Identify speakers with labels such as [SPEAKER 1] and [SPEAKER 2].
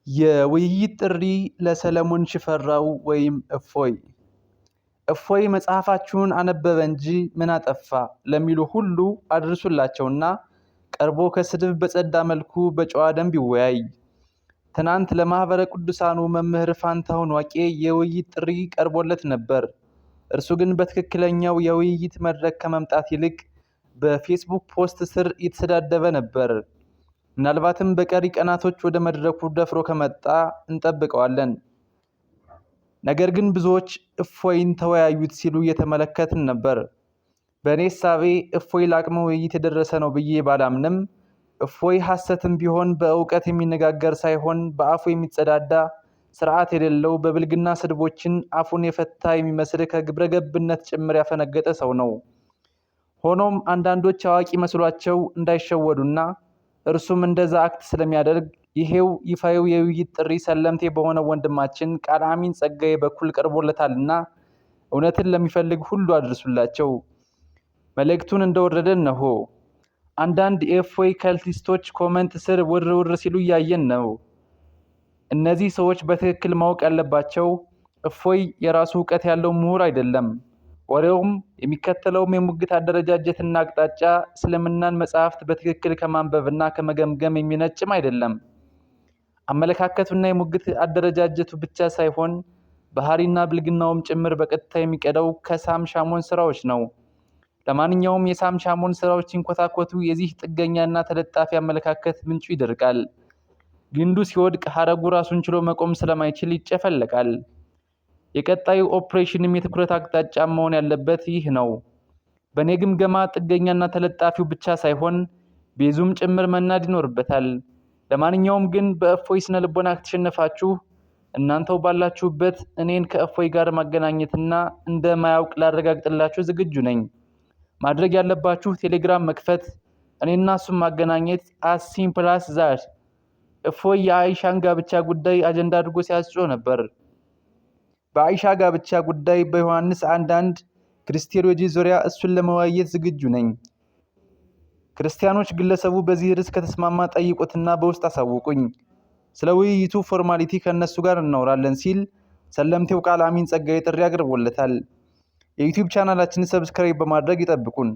[SPEAKER 1] የውይይት ጥሪ ለሰለሞን ሽፈራው ወይም እፎይ። እፎይ መጽሐፋችሁን አነበበ እንጂ ምን አጠፋ ለሚሉ ሁሉ አድርሱላቸውና ቀርቦ ከስድብ በጸዳ መልኩ በጨዋ ደንብ ይወያይ። ትናንት ለማህበረ ቅዱሳኑ መምህር ፋንታሁን ዋቄ የውይይት ጥሪ ቀርቦለት ነበር። እርሱ ግን በትክክለኛው የውይይት መድረክ ከመምጣት ይልቅ በፌስቡክ ፖስት ስር እየተሰዳደበ ነበር። ምናልባትም በቀሪ ቀናቶች ወደ መድረኩ ደፍሮ ከመጣ እንጠብቀዋለን። ነገር ግን ብዙዎች እፎይን ተወያዩት ሲሉ እየተመለከትን ነበር። በእኔ እሳቤ እፎይ ለአቅመ ውይይት የደረሰ ነው ብዬ ባላምንም እፎይ ሐሰትም ቢሆን በእውቀት የሚነጋገር ሳይሆን በአፉ የሚጸዳዳ ስርዓት የሌለው በብልግና ስድቦችን አፉን የፈታ የሚመስል ከግብረ ገብነት ጭምር ያፈነገጠ ሰው ነው። ሆኖም አንዳንዶች አዋቂ መስሏቸው እንዳይሸወዱና እርሱም እንደዛ አክት ስለሚያደርግ ይሄው ይፋዊ የውይይት ጥሪ ሰለምቴ በሆነ ወንድማችን ቃል አሚን ጸጋዬ በኩል ቀርቦለታልና እውነትን ለሚፈልግ ሁሉ አድርሱላቸው። መልእክቱን እንደወረደ ነው። አንዳንድ የእፎይ ከልቲስቶች ኮመንት ስር ውር ሲሉ እያየን ነው። እነዚህ ሰዎች በትክክል ማወቅ ያለባቸው እፎይ የራሱ እውቀት ያለው ምሁር አይደለም። ወሬውም የሚከተለውም የሙግት አደረጃጀትና አቅጣጫ እስልምናን መጽሐፍት በትክክል ከማንበብና ከመገምገም የሚነጭም አይደለም። አመለካከቱና የሙግት አደረጃጀቱ ብቻ ሳይሆን ባህሪና ብልግናውም ጭምር በቀጥታ የሚቀዳው ከሳም ሻሞን ስራዎች ነው። ለማንኛውም የሳም ሻሞን ስራዎች ሲንኮታኮቱ የዚህ ጥገኛና ተለጣፊ አመለካከት ምንጩ ይደርቃል። ግንዱ ሲወድቅ ሀረጉ ራሱን ችሎ መቆም ስለማይችል ይጨፈለቃል። የቀጣዩ ኦፕሬሽንም የትኩረት አቅጣጫ መሆን ያለበት ይህ ነው። በእኔ ግምገማ ጥገኛና ተለጣፊው ብቻ ሳይሆን ቤዙም ጭምር መናድ ይኖርበታል። ለማንኛውም ግን በእፎይ ስነ ልቦና ከተሸነፋችሁ እናንተው ባላችሁበት እኔን ከእፎይ ጋር ማገናኘትና እንደማያውቅ ላረጋግጥላችሁ ዝግጁ ነኝ። ማድረግ ያለባችሁ ቴሌግራም መክፈት፣ እኔና እሱም ማገናኘት as simple as that። እፎይ የአይሻን ጋብቻ ጉዳይ አጀንዳ አድርጎ ሲያስጮህ ነበር። በአይሻ ጋብቻ ጉዳይ በዮሐንስ 1:1 ክርስቲያኖጂ ዙሪያ እሱን ለመወያየት ዝግጁ ነኝ። ክርስቲያኖች ግለሰቡ በዚህ ርዕስ ከተስማማ ጠይቁትና በውስጥ አሳውቁኝ። ስለ ውይይቱ ፎርማሊቲ ከነሱ ጋር እናወራለን ሲል ሰለምቴው ቃል አሚን ጸጋዬ ጥሪ አቅርቦለታል። የዩቲዩብ ቻናላችንን ሰብስክራይብ በማድረግ ይጠብቁን።